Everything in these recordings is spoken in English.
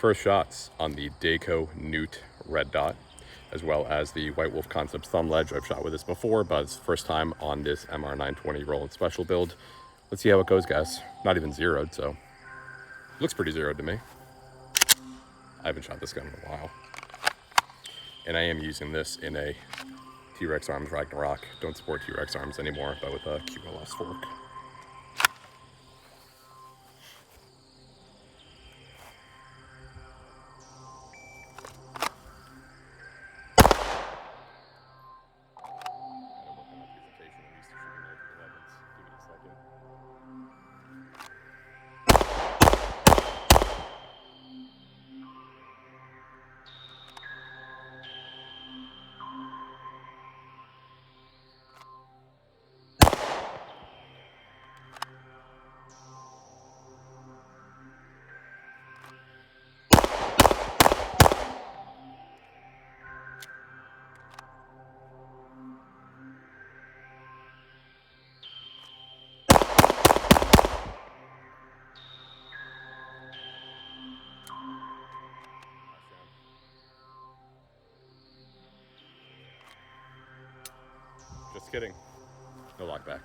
First shots on the Dayco Newt red dot, as well as the White Wolf Concepts thumb ledge. I've shot with this before, but it's the first time on this MR920 roll and special build. Let's see how it goes, guys. Not even zeroed, so looks pretty zeroed to me. I haven't shot this gun in a while. And I am using this in a T-Rex Arms Ragnarok. Don't support T-Rex Arms anymore, but with a QLS fork. Just kidding. No lockback.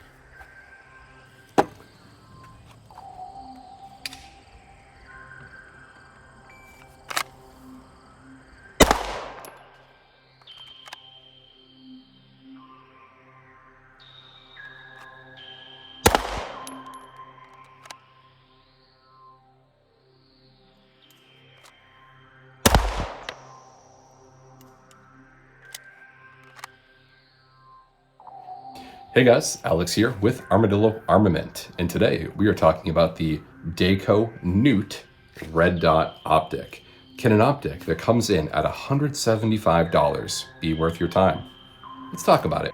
Hey guys, Alex here with Armadillo Armament, and today we are talking about the Dayco Newt red dot optic. Can an optic that comes in at $175 be worth your time? Let's talk about it.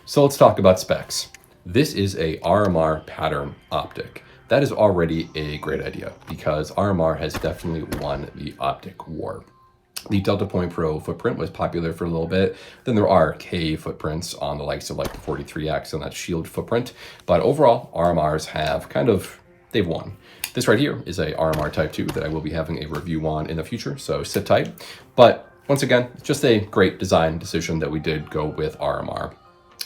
So let's talk about specs. This is a RMR pattern optic. That is already a great idea because RMR has definitely won the optic war. The Delta Point Pro footprint was popular for a little bit. Then there are K footprints on the likes of like the 43X and that Shield footprint. But overall, RMRs have they've won. This right here is a RMR Type 2 that I will be having a review on in the future, so sit tight. But once again, just a great design decision that we did go with RMR.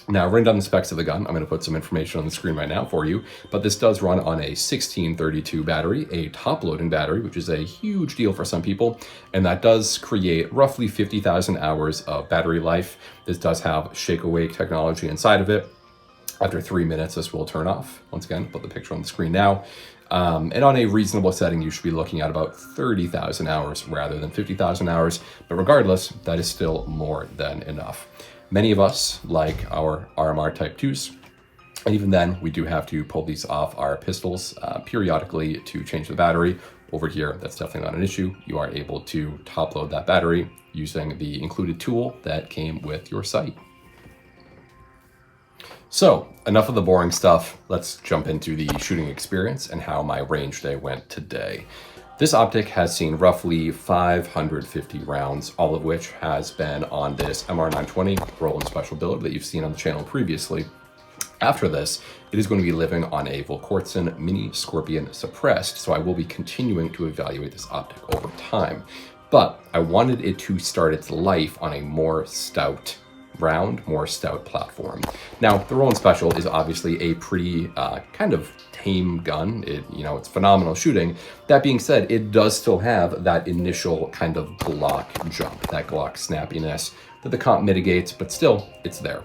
Now, writing down the specs of the gun, I'm going to put some information on the screen right now for you, but this does run on a 1632 battery, a top-loading battery, which is a huge deal for some people, and that does create roughly 50,000 hours of battery life. This does have shake-awake technology inside of it. After 3 minutes, this will turn off. Once again, put the picture on the screen now. And on a reasonable setting, you should be looking at about 30,000 hours rather than 50,000 hours, but regardless, that is still more than enough. Many of us like our RMR Type 2s, and even then, we do have to pull these off our pistols periodically to change the battery. Over here, that's definitely not an issue. You are able to top load that battery using the included tool that came with your sight. So, enough of the boring stuff. Let's jump into the shooting experience and how my range day went today. This optic has seen roughly 550 rounds, all of which has been on this MR920 roll and special build that you've seen on the channel previously. After this, it is going to be living on a Volquartsen Mini Scorpion Suppressed, so I will be continuing to evaluate this optic over time. But I wanted it to start its life on a more stout round, more stout platform. Now, the Roland Special is obviously a pretty kind of tame gun. It's phenomenal shooting. That being said, it does still have that initial kind of Glock jump, that Glock snappiness that the comp mitigates, but still, it's there.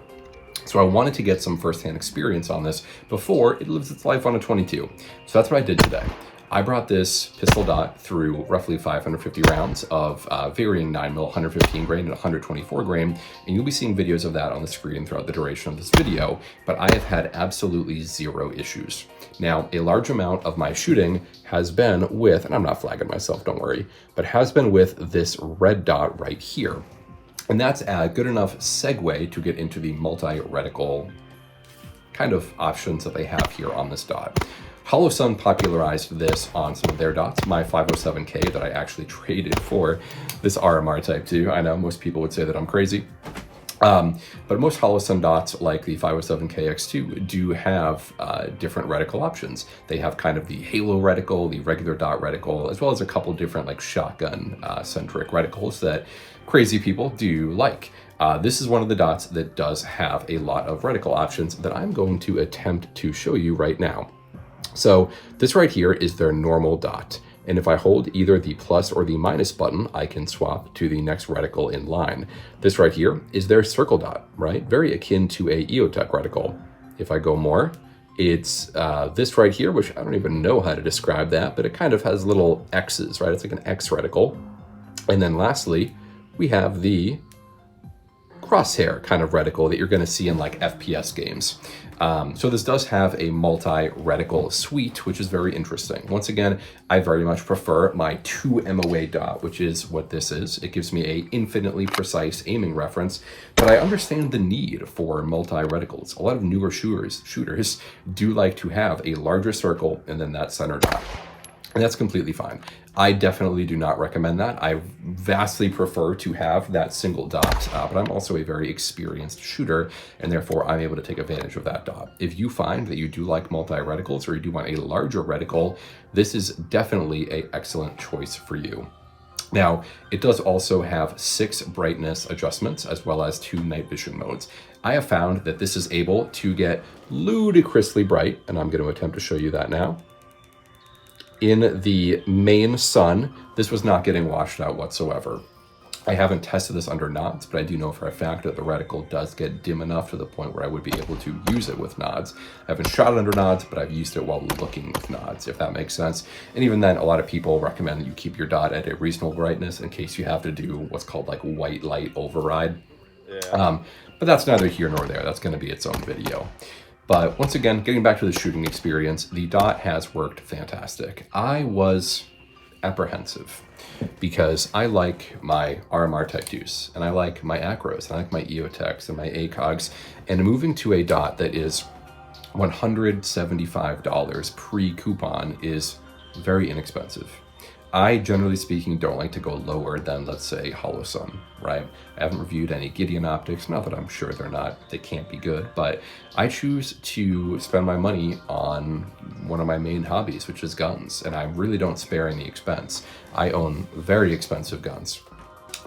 So I wanted to get some firsthand experience on this before it lives its life on a 22. So that's what I did today. I brought this pistol dot through roughly 550 rounds of varying 9mm, 115 grain, and 124 grain, and you'll be seeing videos of that on the screen throughout the duration of this video, but I have had absolutely zero issues. Now, a large amount of my shooting has been with, and I'm not flagging myself, don't worry, but has been with this red dot right here. And that's a good enough segue to get into the multi-reticle kind of options that they have here on this dot. Hollow Sun popularized this on some of their dots, my 507K that I actually traded for this RMR Type 2. I know most people would say that I'm crazy. But most Holosun dots, like the 507KX2, do have different reticle options. They have kind of the halo reticle, the regular dot reticle, as well as a couple different like shotgun centric reticles that crazy people do like. This is one of the dots that does have a lot of reticle options that I'm going to attempt to show you right now. So this right here is their normal dot. And if I hold either the plus or the minus button, I can swap to the next reticle in line. This right here is their circle dot, right? Very akin to a EOTech reticle. If I go more, it's this right here, which I don't even know how to describe that, but it kind of has little X's, right? It's like an X reticle. And then lastly, we have the crosshair kind of reticle that you're going to see in like FPS games. So this does have a multi-reticle suite, which is very interesting. Once again, I very much prefer my 2 MOA dot, which is what this is. It gives me a infinitely precise aiming reference, but I understand the need for multi-reticles. A lot of newer shooters do like to have a larger circle and then that center dot. And that's completely fine. I definitely do not recommend that. I vastly prefer to have that single dot, but I'm also a very experienced shooter, and therefore I'm able to take advantage of that dot. If you find that you do like multi-reticles or you do want a larger reticle, this is definitely an excellent choice for you. Now, it does also have 6 brightness adjustments as well as 2 night vision modes. I have found that this is able to get ludicrously bright, and I'm going to attempt to show you that now. In the main sun, this was not getting washed out whatsoever. I haven't tested this under nods, but I do know for a fact that the reticle does get dim enough to the point where I would be able to use it with nods. I haven't shot it under nods, but I've used it while looking with nods, if that makes sense. And even then, a lot of people recommend that you keep your dot at a reasonable brightness in case you have to do what's called like white light override. Yeah. But that's neither here nor there. That's going to be its own video. But once again, getting back to the shooting experience, the dot has worked fantastic. I was apprehensive because I like my RMR Type 2s and I like my Acros and I like my EOTechs and my ACOGs, and moving to a dot that is $175 pre-coupon is very inexpensive. I, generally speaking, don't like to go lower than, let's say, Holosun, right? I haven't reviewed any Gideon optics, not that I'm sure they can't be good, but I choose to spend my money on one of my main hobbies, which is guns, and I really don't spare any expense. I own very expensive guns.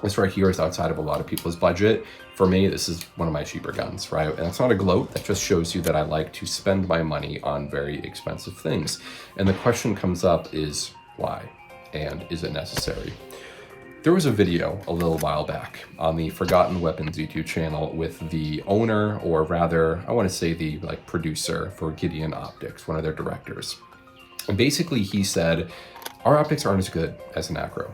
This right here is outside of a lot of people's budget. For me, this is one of my cheaper guns, right? And it's not a gloat, that just shows you that I like to spend my money on very expensive things. And the question comes up is, why? And is it necessary? There was a video a little while back on the Forgotten Weapons YouTube channel with the owner, or rather, I want to say the producer for Gideon Optics, one of their directors. And basically he said, our optics aren't as good as an Acro.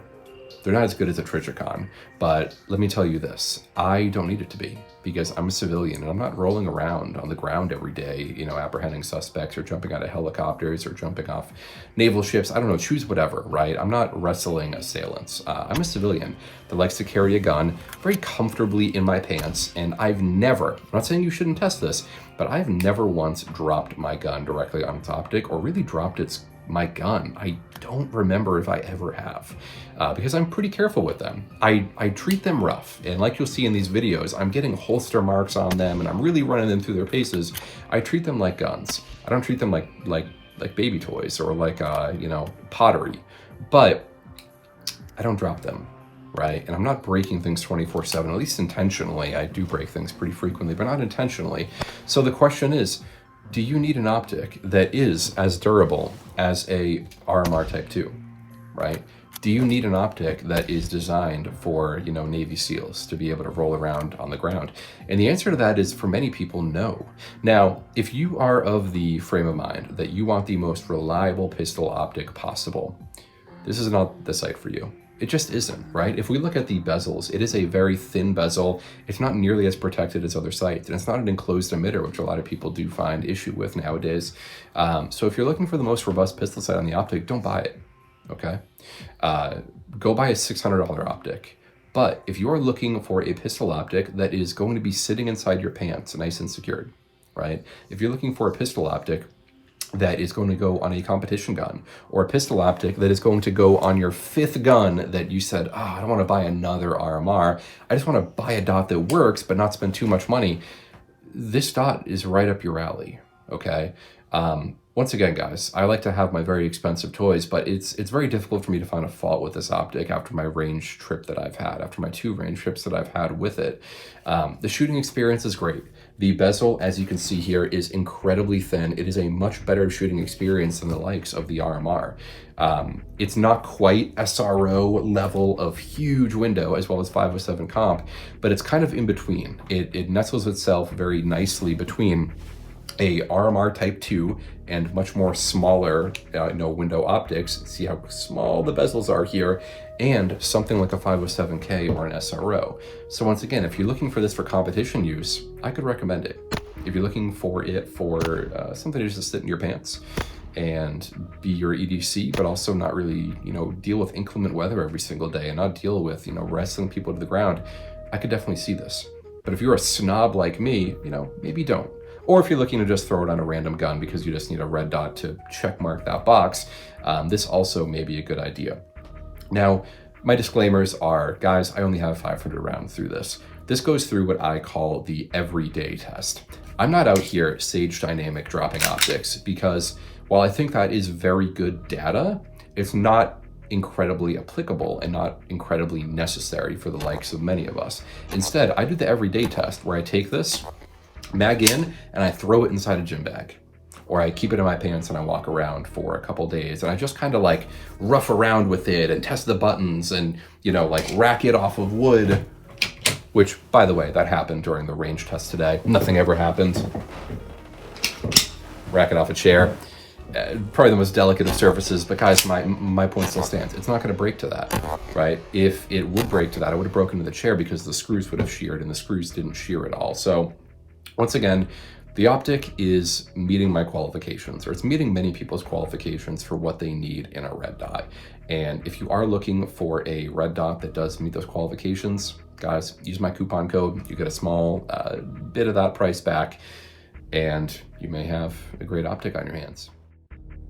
They're not as good as a Trijicon, but let me tell you this, I don't need it to be, because I'm a civilian and I'm not rolling around on the ground every day, you know, apprehending suspects or jumping out of helicopters or jumping off naval ships. I don't know, choose whatever, right? I'm not wrestling assailants. I'm a civilian that likes to carry a gun very comfortably in my pants, and I've never, I'm not saying you shouldn't test this, but I've never once dropped my gun directly on its optic or really dropped my gun. I don't remember if I ever have, because I'm pretty careful with them. I treat them rough, and like you'll see in these videos, I'm getting holster marks on them and I'm really running them through their paces. I treat them like guns. I don't treat them like baby toys or like you know, pottery, but I don't drop them, right? And I'm not breaking things 24/7, at least intentionally. I do break things pretty frequently, but not intentionally. So the question is, do you need an optic that is as durable as a RMR Type 2, right? Do you need an optic that is designed for, you know, Navy SEALs to be able to roll around on the ground? And the answer to that is, for many people, no. Now, if you are of the frame of mind that you want the most reliable pistol optic possible, this is not the site for you. It just isn't, right? If we look at the bezels, it is a very thin bezel. It's not nearly as protected as other sights, and it's not an enclosed emitter, which a lot of people do find issue with nowadays. So if you're looking for the most robust pistol sight on the optic, don't buy it, okay? Go buy a $600 optic. But if you are looking for a pistol optic that is going to be sitting inside your pants, nice and secured, right? If you're looking for a pistol optic that is going to go on a competition gun, or a pistol optic that is going to go on your 5th gun that you said, oh, I don't want to buy another RMR. I just want to buy a dot that works, but not spend too much money. This dot is right up your alley, okay? Once again, guys, I like to have my very expensive toys, but it's very difficult for me to find a fault with this optic after my range trip that I've had, after my 2 range trips that I've had with it. The shooting experience is great. The bezel, as you can see here, is incredibly thin. It is a much better shooting experience than the likes of the RMR. It's not quite SRO level of huge window as well as 507 comp, but it's kind of in between. It nestles itself very nicely between a RMR Type 2 and much more smaller window optics. See how small the bezels are here, and something like a 507K or an SRO. So once again, if you're looking for this for competition use, I could recommend it. If you're looking for it for something to just sit in your pants and be your EDC, but also not really, deal with inclement weather every single day and not deal with, wrestling people to the ground, I could definitely see this. But if you're a snob like me, maybe don't. Or if you're looking to just throw it on a random gun because you just need a red dot to check mark that box, this also may be a good idea. Now, my disclaimers are, guys, I only have 500 rounds through this. This goes through what I call the everyday test. I'm not out here Sage Dynamic dropping optics because while I think that is very good data, it's not incredibly applicable and not incredibly necessary for the likes of many of us. Instead, I do the everyday test where I take this, mag in, and I throw it inside a gym bag, or I keep it in my pants and I walk around for a couple days and I just kind of like rough around with it and test the buttons and like rack it off of wood, which, by the way, that happened during the range test today. Nothing ever happened. Rack it off a chair. Probably the most delicate of surfaces, but guys, my point still stands. It's not going to break to that, right? If it would break to that, I would have broken to the chair because the screws would have sheared, and the screws didn't shear at all. So once again, the optic is meeting my qualifications, or it's meeting many people's qualifications for what they need in a red dot. And if you are looking for a red dot that does meet those qualifications, guys, use my coupon code. You get a small bit of that price back, and you may have a great optic on your hands.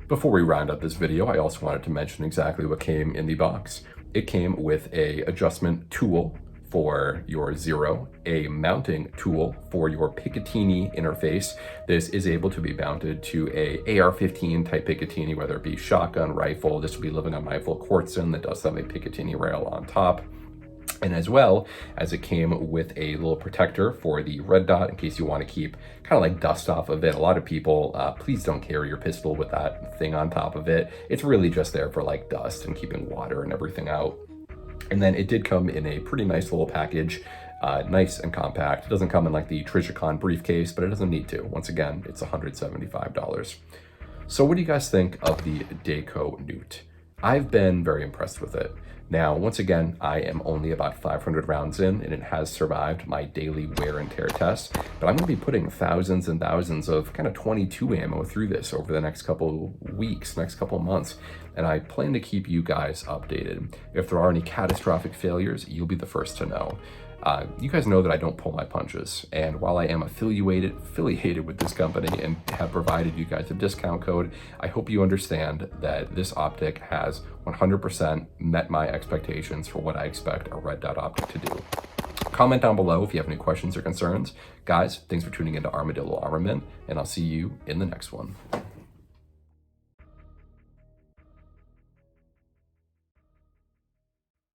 Before we round up this video, I also wanted to mention exactly what came in the box. It came with a adjustment tool for your Zero, a mounting tool for your Picatinny interface. This is able to be mounted to a AR-15 type Picatinny, whether it be shotgun, rifle. This will be living on my full Quartzen that does have a Picatinny rail on top. And as well as it came with a little protector for the red dot in case you want to keep kind of like dust off of it. A lot of people, please don't carry your pistol with that thing on top of it. It's really just there for like dust and keeping water and everything out. And then it did come in a pretty nice little package, nice and compact. It doesn't come in like the Trijicon briefcase, but it doesn't need to. Once again, it's $175. So what do you guys think of the Dayco Newt? I've been very impressed with it. Now, once again, I am only about 500 rounds in, and it has survived my daily wear and tear test, but I'm going to be putting thousands and thousands of kind of 22 ammo through this over the next couple weeks, next couple months, and I plan to keep you guys updated. If there are any catastrophic failures, you'll be the first to know. You guys know that I don't pull my punches, and while I am affiliated with this company and have provided you guys a discount code, I hope you understand that this optic has 100% met my expectations for what I expect a red dot optic to do. Comment down below if you have any questions or concerns. Guys, thanks for tuning into Armadillo Armament, and I'll see you in the next one.